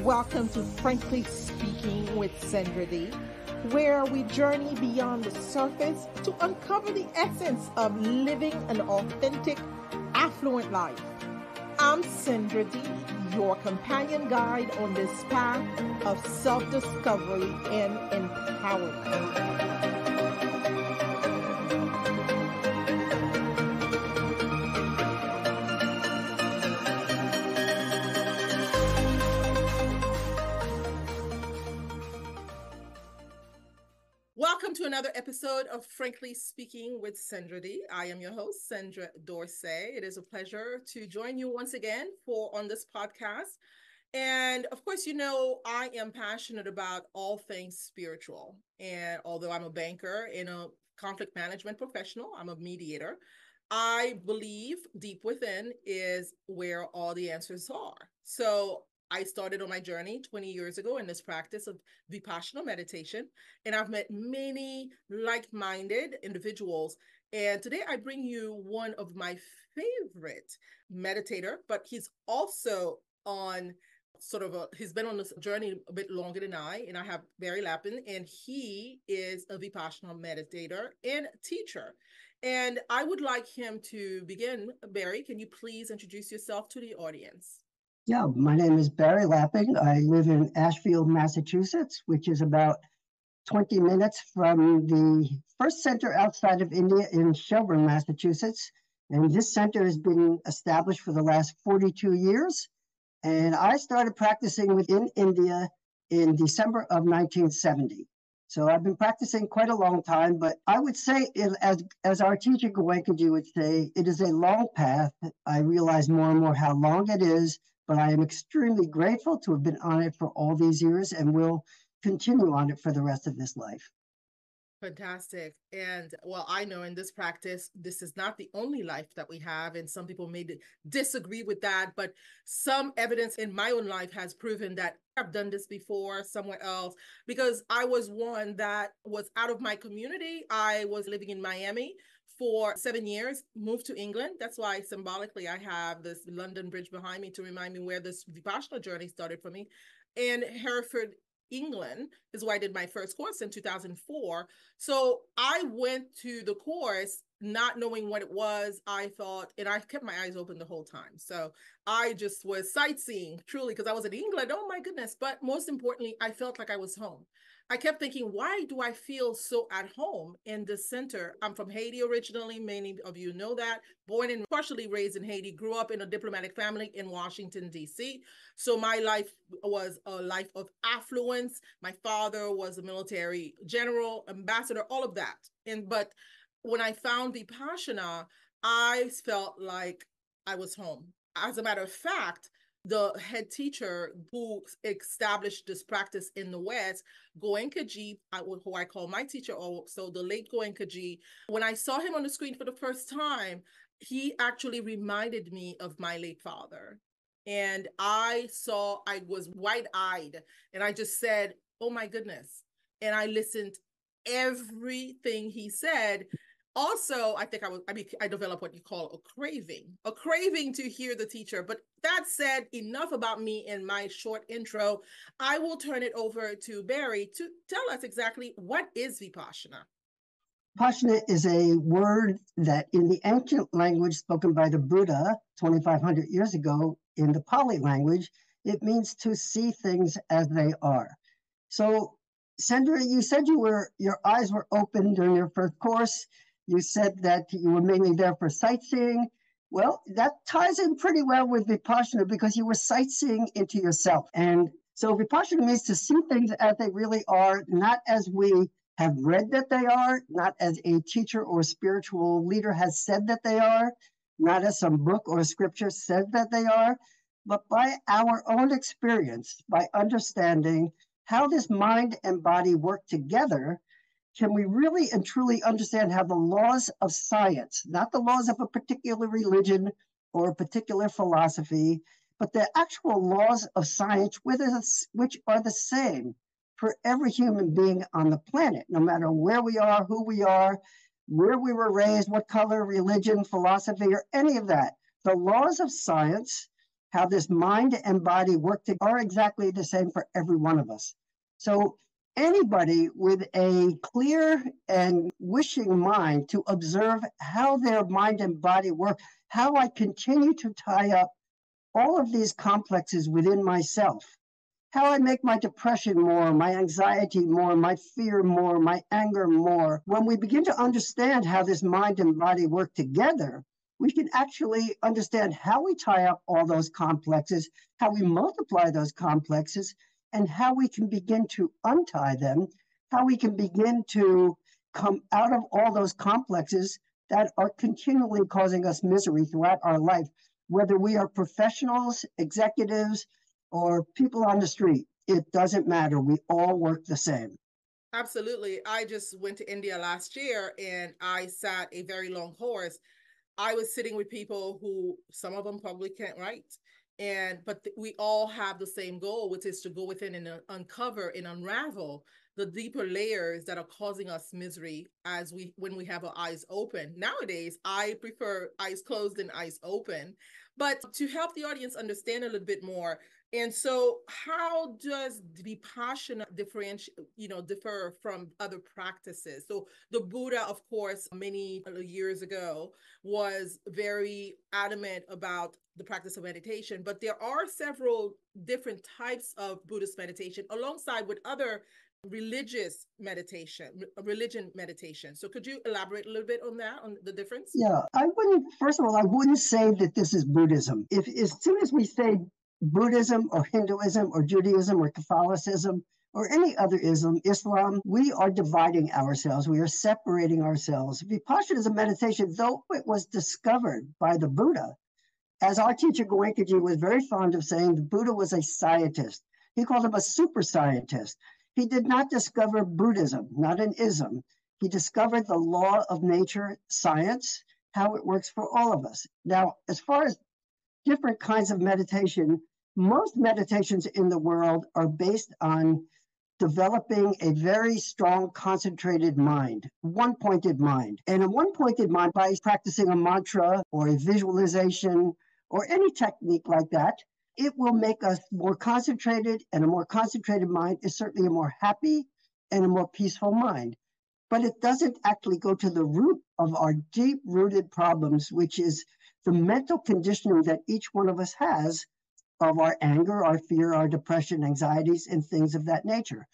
Welcome to Frankly Speaking with Sandra D, where we journey beyond the surface to uncover the essence of living an authentic, affluent life. I'm Sandra D, your companion guide on this path of self-discovery and empowerment. Welcome to another episode of Frankly Speaking with Sandra D. I am your host, Sandra Dorsey. It is a pleasure to join you once again on this podcast. And of course, you know, I am passionate about all things spiritual. And although I'm a banker and a conflict management professional, I'm a mediator, I believe deep within is where all the answers are. So I started on my journey 20 years ago in this practice of Vipassana meditation, and I've met many like-minded individuals. And today I bring you one of my favorite meditator, but he's also on he's been on this journey a bit longer than I have Barry Lappin, and he is a Vipassana meditator and teacher. And I would like him to begin. Barry, can you please introduce yourself to the audience? Yeah, my name is Barry Lappin. I live in Ashfield, Massachusetts, which is about 20 minutes from the first center outside of India in Shelburne, Massachusetts. And this center has been established for the last 42 years. And I started practicing within India in December of 1970. So I've been practicing quite a long time, but I would say, as our teacher Goenkaji would say, it is a long path. I realize more and more how long it is, but I am extremely grateful to have been on it for all these years and will continue on it for the rest of this life. Fantastic. And well, I know in this practice, this is not the only life that we have. And some people may disagree with that, but some evidence in my own life has proven that I've done this before somewhere else, because I was one that was out of my community. I was living in Miami for 7 years, moved to England. That's why symbolically I have this London Bridge behind me to remind me where this Vipassana journey started for me. And Hereford, England is where I did my first course in 2004. So I went to the course not knowing what it was. I thought, and I kept my eyes open the whole time. So I just was sightseeing truly because I was in England. Oh my goodness. But most importantly, I felt like I was home. I kept thinking, why do I feel so at home in the center? I'm from Haiti originally. Many of you know that. Born and partially raised in Haiti, grew up in a diplomatic family in Washington, D.C. So my life was a life of affluence. My father was a military general, ambassador, all of that. But when I found Vipassana, I felt like I was home. As a matter of fact, the head teacher who established this practice in the West, Goenkaji, who I call my teacher also, the late Goenkaji, when I saw him on the screen for the first time, he actually reminded me of my late father. And I was wide-eyed, and I just said, oh my goodness. And I listened everything he said. Also, I think I developed what you call a craving to hear the teacher. But that said, enough about me in my short intro. I will turn it over to Barry to tell us exactly what is Vipassana. Vipassana is a word that in the ancient language spoken by the Buddha 2,500 years ago in the Pali language, it means to see things as they are. So, Sandra, you said your eyes were open during your first course. You said that you were mainly there for sightseeing. Well, that ties in pretty well with Vipassana because you were sightseeing into yourself. And so Vipassana means to see things as they really are, not as we have read that they are, not as a teacher or spiritual leader has said that they are, not as some book or scripture says that they are, but by our own experience, by understanding how this mind and body work together. Can we really and truly understand how the laws of science, not the laws of a particular religion or a particular philosophy, but the actual laws of science, which are the same for every human being on the planet, no matter where we are, who we are, where we were raised, what color, religion, philosophy, or any of that. The laws of science how this mind and body work together are exactly the same for every one of us. So anybody with a clear and wishing mind to observe how their mind and body work, how I continue to tie up all of these complexes within myself, how I make my depression more, my anxiety more, my fear more, my anger more. When we begin to understand how this mind and body work together, we can actually understand how we tie up all those complexes, how we multiply those complexes, and how we can begin to untie them, how we can begin to come out of all those complexes that are continually causing us misery throughout our life, whether we are professionals, executives, or people on the street. It doesn't matter. We all work the same. Absolutely. I just went to India last year and I sat a very long course. I was sitting with people who, some of them probably can't write. But we all have the same goal, which is to go within and uncover and unravel the deeper layers that are causing us misery when we have our eyes open. Nowadays, I prefer eyes closed and eyes open. But to help the audience understand a little bit more, and so how does Vipassana differ from other practices? So the Buddha, of course, many years ago was very adamant about the practice of meditation, but there are several different types of Buddhist meditation alongside with other religion meditation. So could you elaborate a little bit on that, on the difference? Yeah, first of all, I wouldn't say that this is Buddhism. If as soon as we say Buddhism or Hinduism or Judaism or Catholicism or any other Islam, we are dividing ourselves. We are separating ourselves. Vipassana is a meditation, though it was discovered by the Buddha. As our teacher Goenkaji was very fond of saying, the Buddha was a scientist. He called him a super scientist. He did not discover Buddhism, not an ism. He discovered the law of nature, science, how it works for all of us. Now, as far as different kinds of meditation, most meditations in the world are based on developing a very strong, concentrated mind, one-pointed mind. And a one-pointed mind, by practicing a mantra or a visualization or any technique like that, it will make us more concentrated, and a more concentrated mind is certainly a more happy and a more peaceful mind. But it doesn't actually go to the root of our deep-rooted problems, which is the mental conditioning that each one of us has of our anger, our fear, our depression, anxieties, and things of that nature.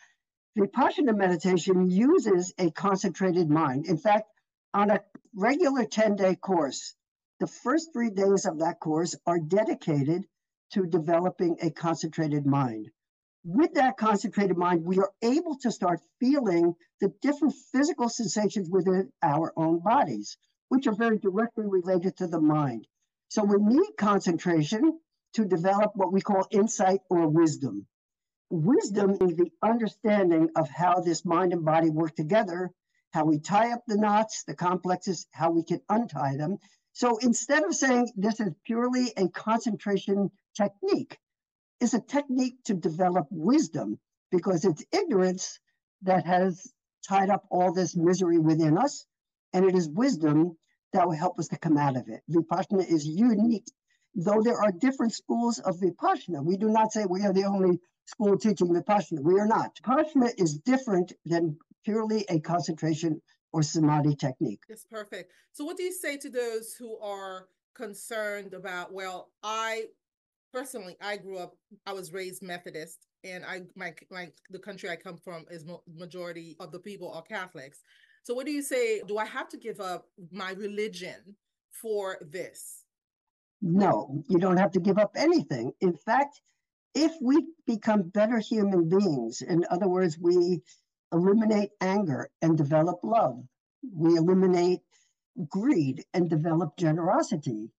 Vipassana meditation uses a concentrated mind. In fact, on a regular 10-day course, the first 3 days of that course are dedicated to developing a concentrated mind. With that concentrated mind, we are able to start feeling the different physical sensations within our own bodies, which are very directly related to the mind. So we need concentration to develop what we call insight or wisdom. Wisdom is the understanding of how this mind and body work together, how we tie up the knots, the complexes, how we can untie them. So instead of saying this is purely a concentration technique, it's a technique to develop wisdom, because it's ignorance that has tied up all this misery within us, and it is wisdom that will help us to come out of it. Vipassana is unique. Though there are different schools of Vipassana, we do not say we are the only school teaching Vipassana. We are not. Vipassana is different than purely a concentration or samadhi technique. That's perfect. So what do you say to those who are concerned about, well, I was raised Methodist, and the country I come from is majority of the people are Catholics. So what do you say? Do I have to give up my religion for this? No, you don't have to give up anything. In fact, if we become better human beings, in other words, we eliminate anger and develop love, we eliminate greed and develop generosity,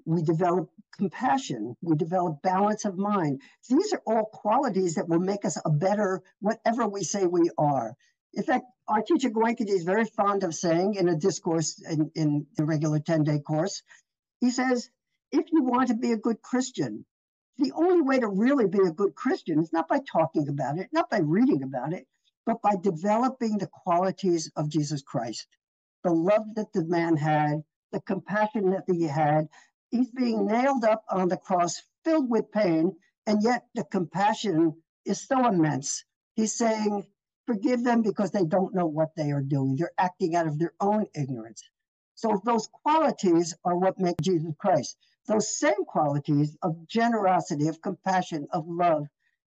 we develop compassion, we develop balance of mind. These are all qualities that will make us a better whatever we say we are. In fact, our teacher Goenkaji is very fond of saying in a discourse in the regular 10-day course, he says, if you want to be a good Christian, the only way to really be a good Christian is not by talking about it, not by reading about it, but by developing the qualities of Jesus Christ. The love that the man had, the compassion that he had. He's being nailed up on the cross filled with pain, and yet the compassion is so immense. He's saying, forgive them because they don't know what they are doing. They're acting out of their own ignorance. So those qualities are what make Jesus Christ. Those same qualities of generosity, of compassion, of love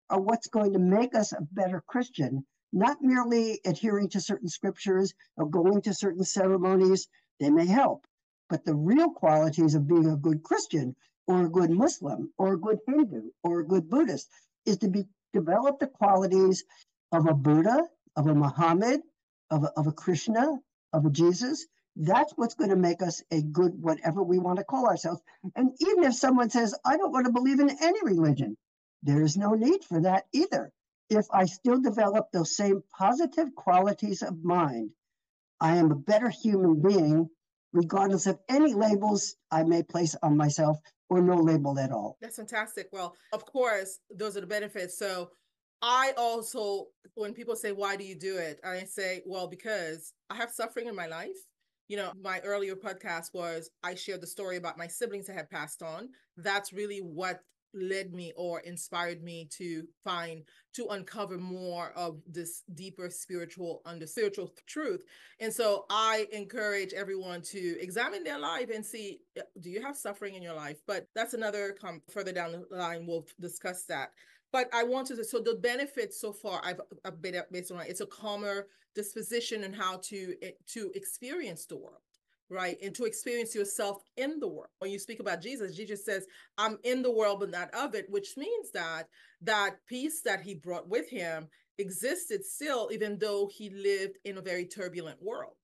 are what's going to make us a better Christian, not merely adhering to certain scriptures or going to certain ceremonies. They may help, but the real qualities of being a good Christian or a good Muslim or a good Hindu or a good Buddhist is to develop the qualities of a Buddha, of a Muhammad, of a Krishna, of a Jesus. That's what's going to make us a good whatever we want to call ourselves. And even if someone says, I don't want to believe in any religion, there is no need for that either. If I still develop those same positive qualities of mind, I am a better human being, regardless of any labels I may place on myself or no label at all. That's fantastic. Well, of course, those are the benefits. So I also, when people say, why do you do it? I say, well, because I have suffering in my life. You know, my earlier podcast was, I shared the story about my siblings that had passed on. That's really what led me or inspired me to uncover more of this deeper spiritual truth. And so I encourage everyone to examine their life and see, do you have suffering in your life? But that's another further down the line, we'll discuss that. But I wanted to, so the benefits so far, I've been based on, it's a calmer disposition and how to experience the world, right? And to experience yourself in the world. When you speak about Jesus, Jesus says, I'm in the world, but not of it, which means that peace that he brought with him existed still, even though he lived in a very turbulent world.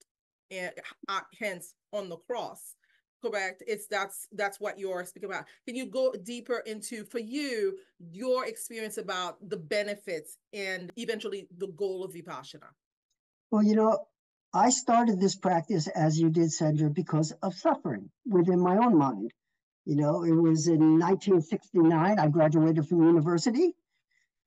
And hence on the cross, correct? That's what you're speaking about. Can you go deeper into, for you, your experience about the benefits and eventually the goal of Vipassana? Well, I started this practice, as you did, Sandra, because of suffering within my own mind. It was in 1969, I graduated from university,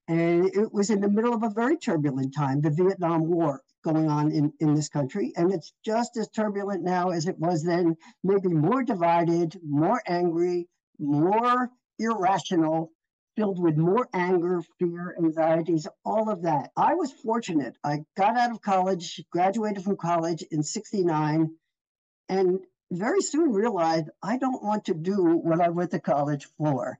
and it was in the middle of a very turbulent time, the Vietnam War going on in this country. And it's just as turbulent now as it was then, maybe more divided, more angry, more irrational, filled with more anger, fear, anxieties, all of that. I was fortunate. I got out of college, graduated from college in 69, and very soon realized I don't want to do what I went to college for.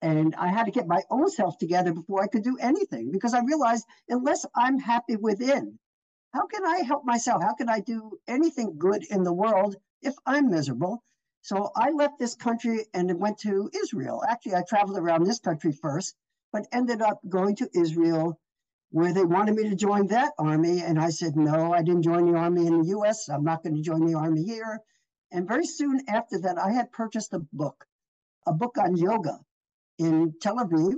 And I had to get my own self together before I could do anything, because I realized unless I'm happy within, how can I help myself? How can I do anything good in the world if I'm miserable? So I left this country and went to Israel. Actually, I traveled around this country first, but ended up going to Israel, where they wanted me to join that army. And I said, no, I didn't join the army in the US. I'm not going to join the army here. And very soon after that, I had purchased a book on yoga in Tel Aviv.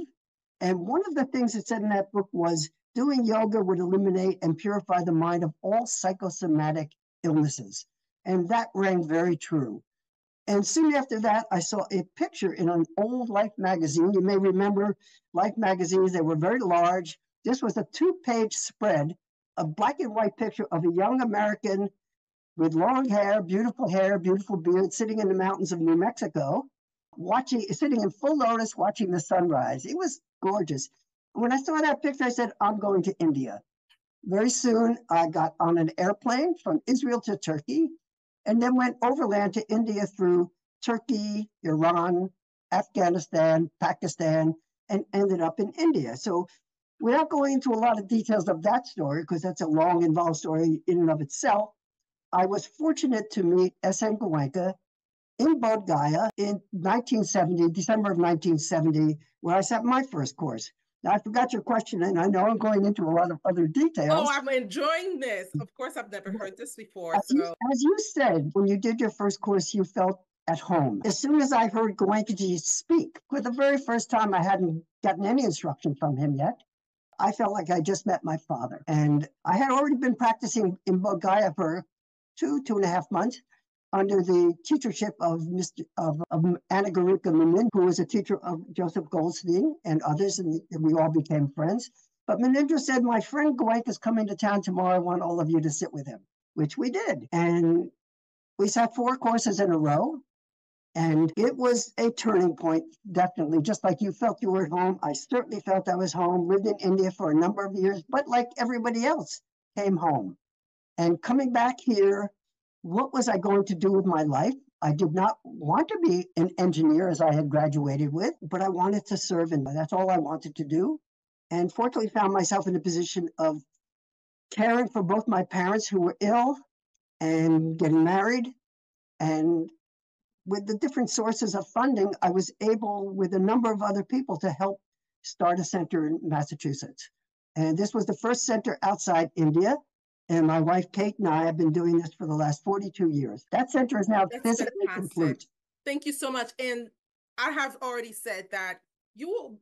And one of the things it said in that book was doing yoga would eliminate and purify the mind of all psychosomatic illnesses. And that rang very true. And soon after that, I saw a picture in an old Life magazine. You may remember Life magazines, they were very large. This was a 2-page spread, a black and white picture of a young American with long hair, beautiful beard, sitting in the mountains of New Mexico, sitting in full lotus, watching the sunrise. It was gorgeous. When I saw that picture, I said, I'm going to India. Very soon, I got on an airplane from Israel to Turkey, and then went overland to India through Turkey, Iran, Afghanistan, Pakistan, and ended up in India. So without going into a lot of details of that story, because that's a long, involved story in and of itself, I was fortunate to meet S.N. Goenka in Bodh Gaya in 1970, December of 1970, where I sat my first course. Now, I forgot your question, and I know I'm going into a lot of other details. Oh, I'm enjoying this. Of course, I've never heard this before. As you said, when you did your first course, you felt at home. As soon as I heard Goenkaji speak, for the very first time, I hadn't gotten any instruction from him yet. I felt like I just met my father. And I had already been practicing in Bodh Gaya for 2.5 months under the teachership of Anna Garika Menin, who was a teacher of Joseph Goldstein and others, and we all became friends. But Menindra said, my friend Goenka is coming to town tomorrow. I want all of you to sit with him, which we did. And we sat 4 courses in a row. And it was a turning point, definitely. Just like you felt you were at home, I certainly felt I was home, lived in India for a number of years, but like everybody else, came home. And coming back here, what was I going to do with my life? I did not want to be an engineer as I had graduated with, but I wanted to serve, and that's all I wanted to do. And fortunately found myself in a position of caring for both my parents who were ill and getting married. And with the different sources of funding, I was able, with a number of other people, to help start a center in Massachusetts. And this was the first center outside India. And my wife, Kate, and I have been doing this for the last 42 years. That center is now physically complete. Thank you so much. And I have already said that you will,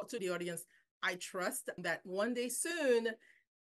to the audience, I trust that one day soon,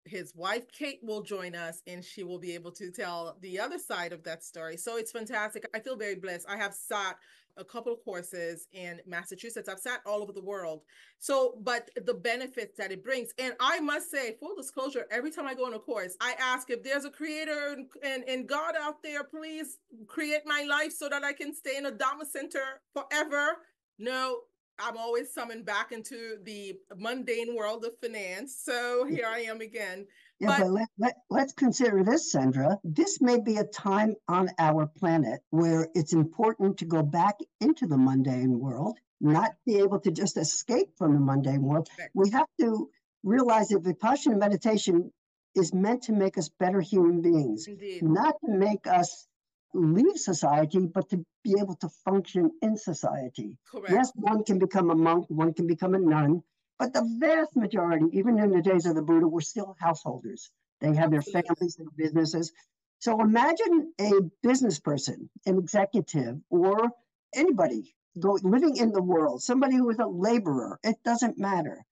his wife, Kate, will join us and she will be able to tell the other side of that story. So it's fantastic. I feel very blessed. I have sat a couple of courses in Massachusetts. I've sat all over the world. So, but the benefits that it brings. And I must say, full disclosure, every time I go on a course, I ask if there's a creator and God out there, please create my life so that I can stay in a Dhamma center forever. No, I'm always summoned back into the mundane world of finance. So here I am again. Yeah, but let's consider this, Sandra. This may be a time on our planet where it's important to go back into the mundane world, not be able to just escape from the mundane world. We have to realize that Vipassana meditation is meant to make us better human beings, Indeed. Not to make us leave society, but to be able to function in society. Correct. Yes, one can become a monk, one can become a nun, but the vast majority, even in the days of the Buddha, were still householders. They had their families, their businesses. So imagine a business person, an executive, or anybody living in the world, somebody who is a laborer, it doesn't matter.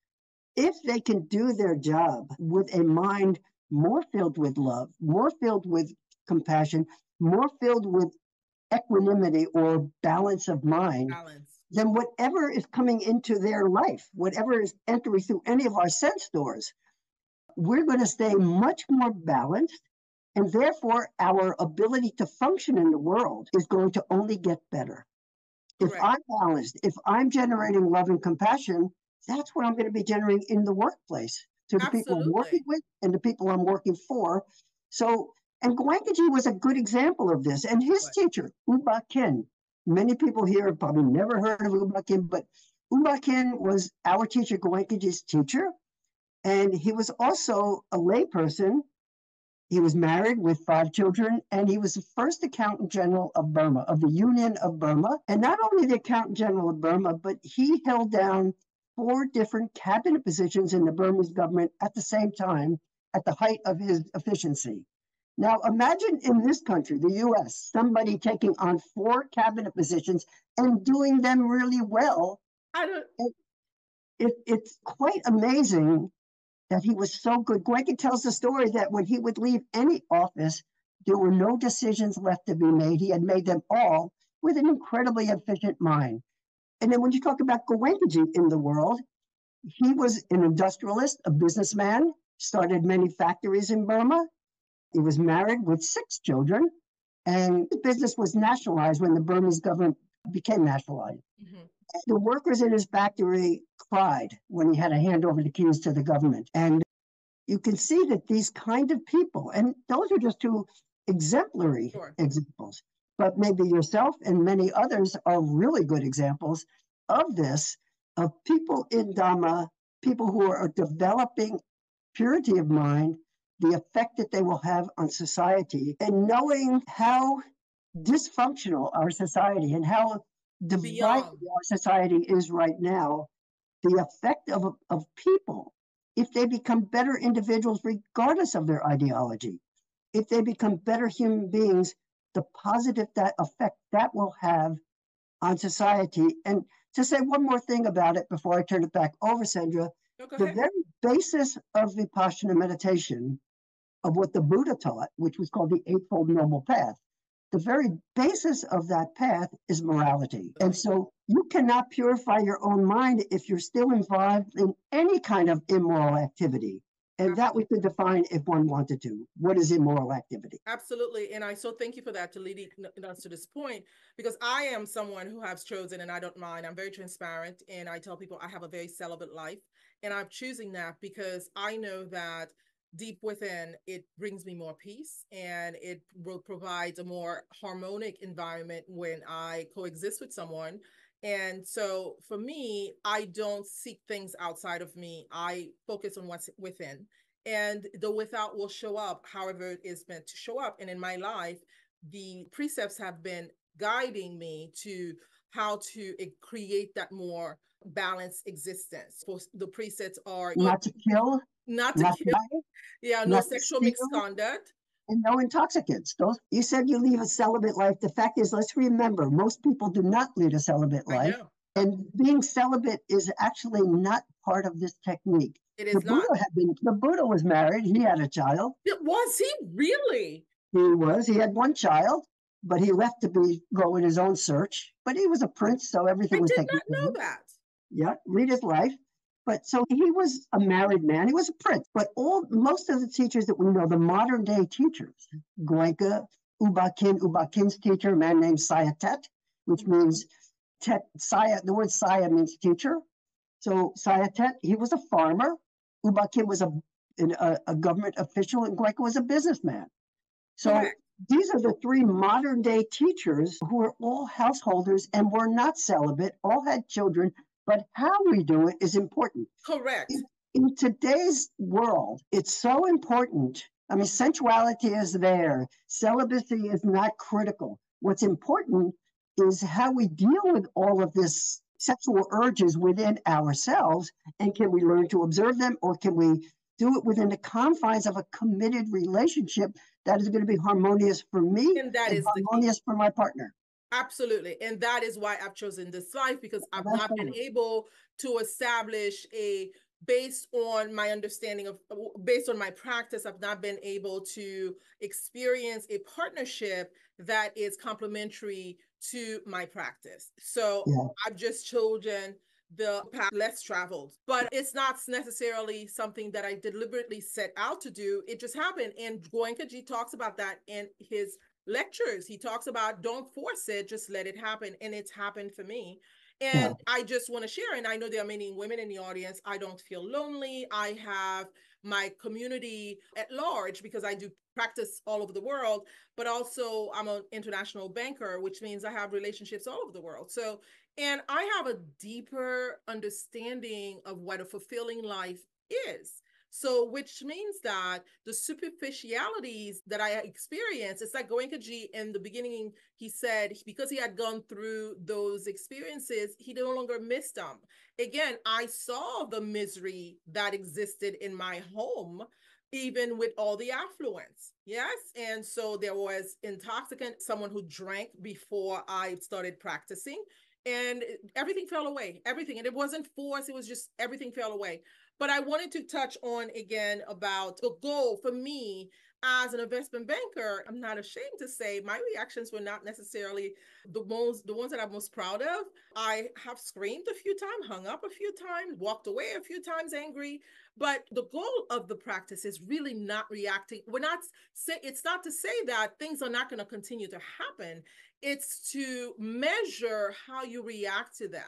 If they can do their job with a mind more filled with love, more filled with compassion, more filled with equanimity or balance of mind, then whatever is coming into their life, whatever is entering through any of our sense doors, we're going to stay much more balanced. And therefore, our ability to function in the world is going to only get better. Correct. If I'm balanced, if I'm generating love and compassion, that's what I'm going to be generating in the workplace to the people I'm working with and the people I'm working for. So, and Goenkaji was a good example of this. And his teacher, Uba Kin, many people here have probably never heard of Uba Kin, but Uba Kin was our teacher, Goenkaji's teacher. And he was also a layperson. He was married with 5 children, and he was the first accountant general of Burma, of the Union of Burma. And not only the accountant general of Burma, but he held down 4 different cabinet positions in the Burmese government at the same time, at the height of his efficiency. Now, imagine in this country, the US, somebody taking on 4 cabinet positions and doing them really well. It's quite amazing that he was so good. Goenka tells the story that when he would leave any office, there were no decisions left to be made. He had made them all with an incredibly efficient mind. And then when you talk about Goenkaji in the world, he was an industrialist, a businessman, started many factories in Burma. He was married with 6 children, and the business was nationalized when the Burmese government became nationalized. Mm-hmm. The workers in his factory cried when he had to hand over the keys to the government. And you can see that these kind of people, and those are just 2 exemplary examples, but maybe yourself and many others are really good examples of this, of people in Dhamma, people who are developing purity of mind, the effect that they will have on society, and knowing how dysfunctional our society and how divided our society is right now, the effect of people, if they become better individuals regardless of their ideology, if they become better human beings, the positive effect that will have on society. And to say one more thing about it before I turn it back over, Sandra, the very basis of Vipassana meditation, of what the Buddha taught, which was called the Eightfold Noble Path, the very basis of that path is morality. And so you cannot purify your own mind if you're still involved in any kind of immoral activity. And that we could define if one wanted to. What is immoral activity? Absolutely. And I so thank you for that to lead us to this point, because I am someone who has chosen, and I don't mind, I'm very transparent. And I tell people I have a very celibate life. And I'm choosing that because I know that deep within it brings me more peace, and it will provide a more harmonic environment when I coexist with someone. And so for me, I don't seek things outside of me. I focus on what's within, and the without will show up however it is meant to show up. And in my life, the precepts have been guiding me to how to create that more balanced existence. For the precepts are Not to kill, not to not to kill, lie, yeah, no not to sexual steal, misconduct. and no intoxicants. Those, you said you lead a celibate life. The fact is, let's remember, most people do not lead a celibate I life. know And being celibate is actually not part of this technique. it The is not. Buddha the Buddha was married. He had a child. Was he really? He had one child, but he left to go in his own search. But he was a prince, so everything I was did taken not care of. know that. Yeah, read his life. But so he was a married man. He was a prince. But most of the teachers that we know, the modern day teachers, Goenka, Ubakin's teacher, a man named Sayatet, which means Saya. The word Saya means teacher. So Sayatet, he was a farmer. Ubakin was a government official, and Goenka was a businessman. So Correct. these are the three modern day teachers who are all householders and were not celibate, all had children, but how we do it is important. Correct. In today's world, it's so important. I mean, sensuality is there. Celibacy is not critical. What's important is how we deal with all of this sexual urges within ourselves, and can we learn to observe them, or can we do it within the confines of a committed relationship that is going to be harmonious for me And that and is the key. harmonious for my partner. Absolutely. And that is why I've chosen this life, because I've That's not been fine. able to establish based on my understanding of, based on my practice, I've not been able to experience a partnership that is complementary to my practice. So Yeah. I've just chosen the path less traveled, but it's not necessarily something that I deliberately set out to do. It just happened. And Goenkaji talks about that in his lectures. He talks about don't force it, just let it happen. And it's happened for me. And Yeah. I just want to share, and I know there are many women in the audience. I don't feel lonely. I have my community at large because I do practice all over the world, but also I'm an international banker, which means I have relationships all over the world. So, and I have a deeper understanding of what a fulfilling life is. So, which means that the superficialities that I experience, it's like Goenkaji in the beginning, he said, because he had gone through those experiences, he no longer missed them. Again, I saw the misery that existed in my home, even with all the affluence. Yes. And so there was intoxicant, someone who drank before I started practicing, and everything fell away, everything. And it wasn't forced, it was just everything fell away. But I wanted to touch on again about the goal for me as an investment banker. I'm not ashamed to say my reactions were not necessarily the ones that I'm most proud of. I have screamed a few times, hung up a few times, walked away a few times angry. But the goal of the practice is really not reacting. It's not to say that things are not going to continue to happen. It's to measure how you react to them.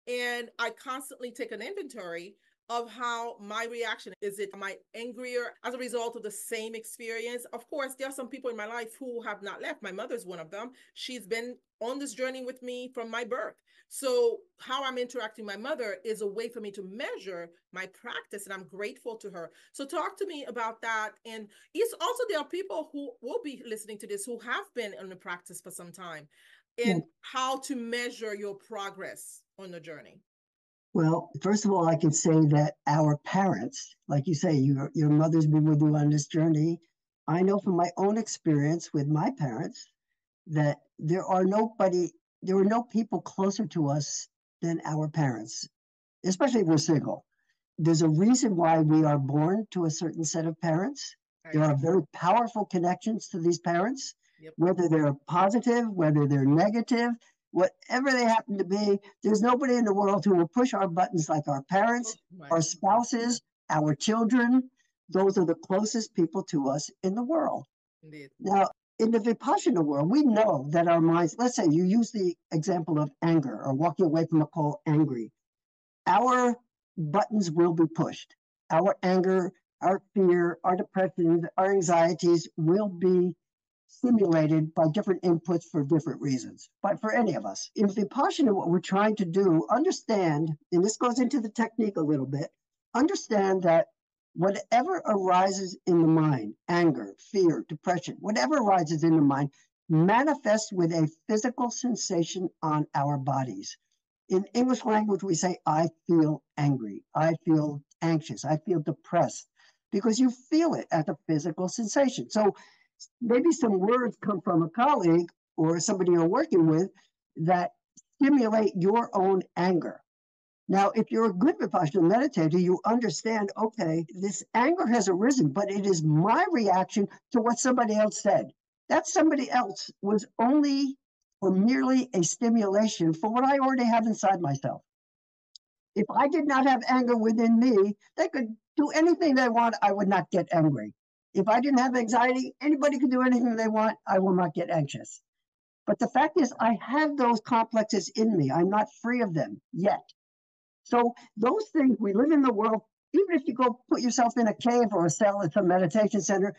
And I constantly take an inventory of how my reaction is. It am I angrier as a result of the same experience? Of course, there are some people in my life who have not left. My mother's one of them. She's been on this journey with me from my birth. So how I'm interacting with my mother is a way for me to measure my practice, and I'm grateful to her. So talk to me about that. And it's also, there are people who will be listening to this who have been in the practice for some time, and how to measure your progress on the journey. Well, first of all, I can say that our parents, like you say, your mother's been with you on this journey. I know from my own experience with my parents that there were no people closer to us than our parents, especially if we're single. There's a reason why we are born to a certain set of parents. There are very powerful connections to these parents, whether they're positive, whether they're negative, whatever they happen to be. There's nobody in the world who will push our buttons like our parents, our spouses, our children. Those are the closest people to us in the world. Indeed. Now, in the Vipassana world, we know that our minds, let's say you use the example of anger or walking away from a call angry, our buttons will be pushed. Our anger, our fear, our depressions, our anxieties will be stimulated by different inputs for different reasons, but for any of us. In Vipassana, what we're trying to do, understand, and this goes into the technique a little bit, understand that whatever arises in the mind, anger, fear, depression, whatever arises in the mind, manifests with a physical sensation on our bodies. In English language, we say, I feel angry, I feel anxious, I feel depressed, because you feel it as a physical sensation. So maybe some words come from a colleague or somebody you're working with that stimulate your own anger. Now, if you're a good Vipassana meditator, you understand, okay, this anger has arisen, but it is my reaction to what somebody else said. That somebody else was only or merely a stimulation for what I already have inside myself. If I did not have anger within me, they could do anything they want, I would not get angry. If I didn't have anxiety, anybody could do anything they want, I will not get anxious. But the fact is, I have those complexes in me. I'm not free of them yet. So those things, we live in the world, even if you go put yourself in a cave or a cell at some meditation center,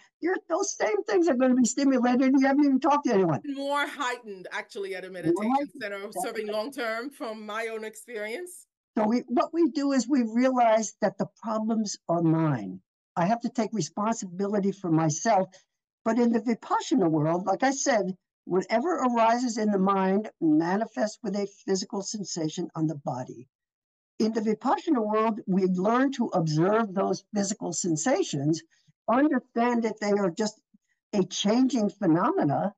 those same things are going to be stimulated and you haven't even talked to anyone. More heightened, actually, at a meditation center, serving long-term from my own experience. So what we do is we realize that the problems are mine. I have to take responsibility for myself. But in the Vipassana world, like I said, whatever arises in the mind manifests with a physical sensation on the body. In the Vipassana world, we learn to observe those physical sensations, understand that they are just a changing phenomena.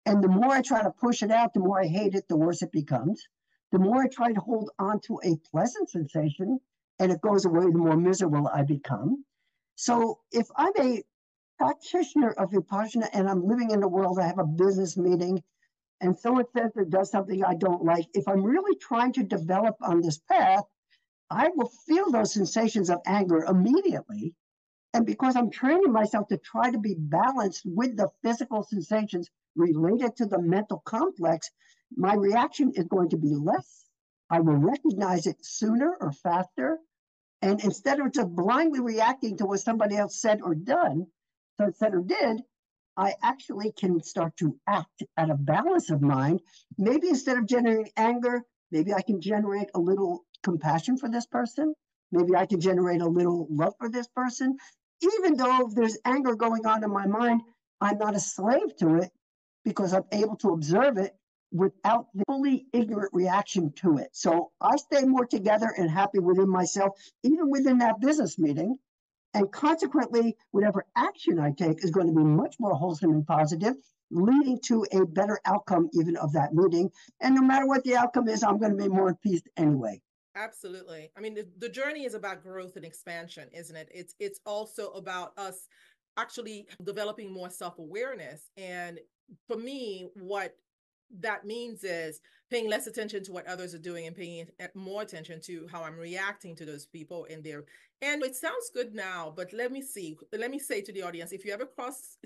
And the more I try to push it out, the more I hate it, the worse it becomes. The more I try to hold on to a pleasant sensation and it goes away, the more miserable I become. So if I'm a practitioner of Vipassana and I'm living in the world, I have a business meeting and someone says or does something I don't like, if I'm really trying to develop on this path, I will feel those sensations of anger immediately. And because I'm training myself to try to be balanced with the physical sensations related to the mental complex, my reaction is going to be less. I will recognize it sooner or faster. And instead of just blindly reacting to what somebody else said or done, said or did, I actually can start to act at a balance of mind. Maybe instead of generating anger, maybe I can generate a little compassion for this person. Maybe I can generate a little love for this person. Even though there's anger going on in my mind, I'm not a slave to it because I'm able to observe it without the fully ignorant reaction to it. So I stay more together and happy within myself, even within that business meeting. And consequently, whatever action I take is going to be much more wholesome and positive, leading to a better outcome even of that meeting. And no matter what the outcome is, I'm going to be more at peace anyway. Absolutely. I mean, the journey is about growth and expansion, isn't it? It's also about us actually developing more self-awareness. And for me, what that means is paying less attention to what others are doing and paying more attention to how I'm reacting to those people and it sounds good now, but let me say to the audience, if you ever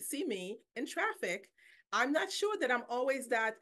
see me in traffic, I'm not sure that I'm always that,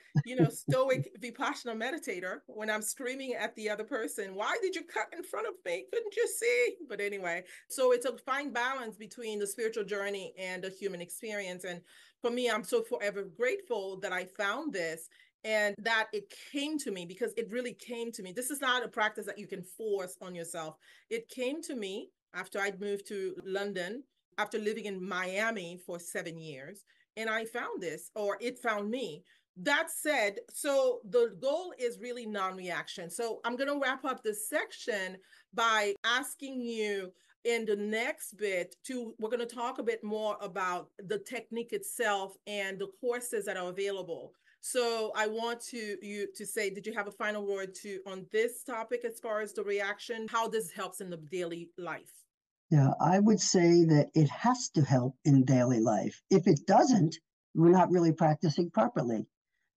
stoic Vipassana meditator when I'm screaming at the other person, why did you cut in front of me? Couldn't you see? But anyway, so it's a fine balance between the spiritual journey and the human experience. And for me, I'm so forever grateful that I found this and that it came to me, because it really came to me. This is not a practice that you can force on yourself. It came to me after I'd moved to London, after living in Miami for 7 years. And I found this, or it found me. That said, so the goal is really non-reaction. So I'm going to wrap up this section by asking you in the next bit we're going to talk a bit more about the technique itself and the courses that are available. So I want you to say, did you have a final word on this topic as far as the reaction, how this helps in the daily life? Yeah, I would say that it has to help in daily life. If it doesn't, we're not really practicing properly.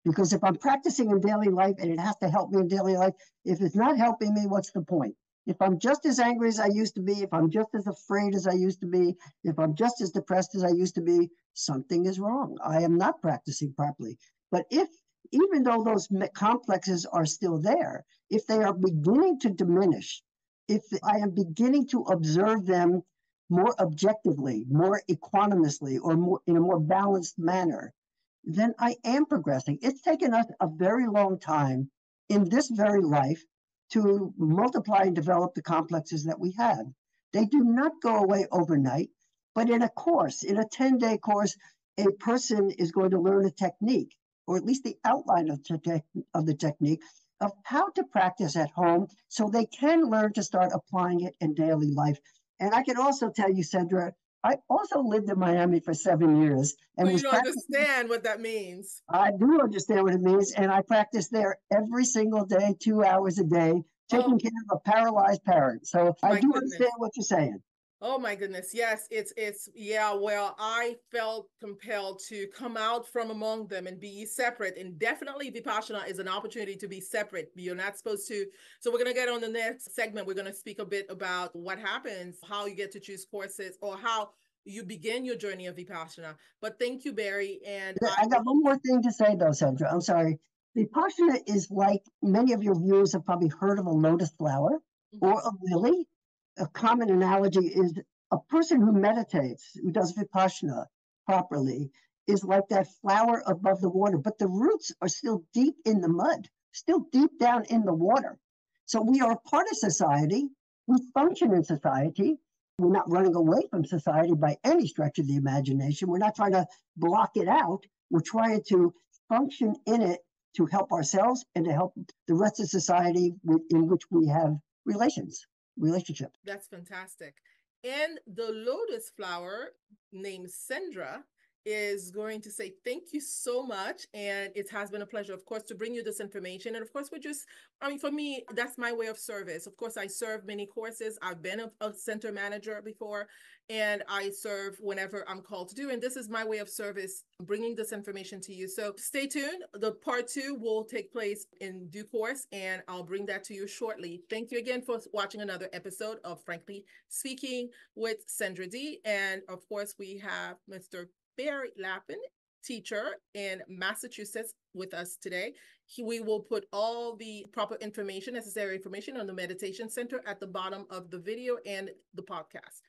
Because if I'm practicing in daily life and it has to help me in daily life, if it's not helping me, what's the point? If I'm just as angry as I used to be, if I'm just as afraid as I used to be, if I'm just as depressed as I used to be, something is wrong. I am not practicing properly. But even though those complexes are still there, if they are beginning to diminish, if I am beginning to observe them more objectively, more equanimously, or more in a more balanced manner, then I am progressing. It's taken us a very long time in this very life to multiply and develop the complexes that we have. They do not go away overnight, but in a course, in a 10-day course, a person is going to learn a technique, or at least the outline of the technique, of how to practice at home so they can learn to start applying it in daily life. And I can also tell you, Sandra, I also lived in Miami for 7 years. And so you don't understand what that means. I do understand what it means. And I practice there every single day, 2 hours a day, taking care of a paralyzed parent. So I do understand what you're saying. Oh my goodness. Yes, yeah, well, I felt compelled to come out from among them and be separate. And definitely Vipassana is an opportunity to be separate. You're not supposed to. So we're going to get on the next segment. We're going to speak a bit about what happens, how you get to choose courses, or how you begin your journey of Vipassana. But thank you, Barry. And I got one more thing to say though, Sandra. I'm sorry. Vipassana is like, many of your viewers have probably heard of a lotus flower or a lily. A common analogy is a person who meditates, who does Vipassana properly, is like that flower above the water, but the roots are still deep in the mud, still deep down in the water. So we are a part of society. We function in society. We're not running away from society by any stretch of the imagination. We're not trying to block it out. We're trying to function in it to help ourselves and to help the rest of society in which we have relationship. That's fantastic. And the lotus flower named Sandra is going to say thank you so much. And it has been a pleasure, of course, to bring you this information. And of course, for me, that's my way of service. Of course, I serve many courses. I've been a center manager before, and I serve whenever I'm called to do. And this is my way of service, bringing this information to you. So stay tuned. The part 2 will take place in due course, and I'll bring that to you shortly. Thank you again for watching another episode of Frankly Speaking with Sandra D. And of course, we have Mr. Barry Lappin, teacher in Massachusetts, with us today. We will put all the proper information, necessary information on the meditation center at the bottom of the video and the podcast.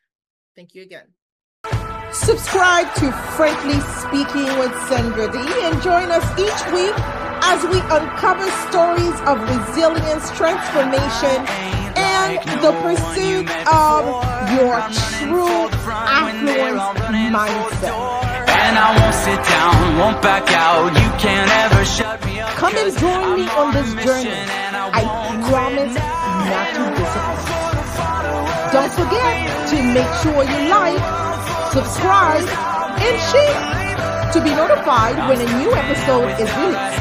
Thank you again. Subscribe to Frankly Speaking with Sandra D and join us each week as we uncover stories of resilience, transformation, and the pursuit of your true affluence mindset. And I won't sit down, won't back out. You can't ever shut me up. Come and join me on this journey. I promise not to disappoint. Don't forget to make sure you like, subscribe, and share to be notified when a new episode is released.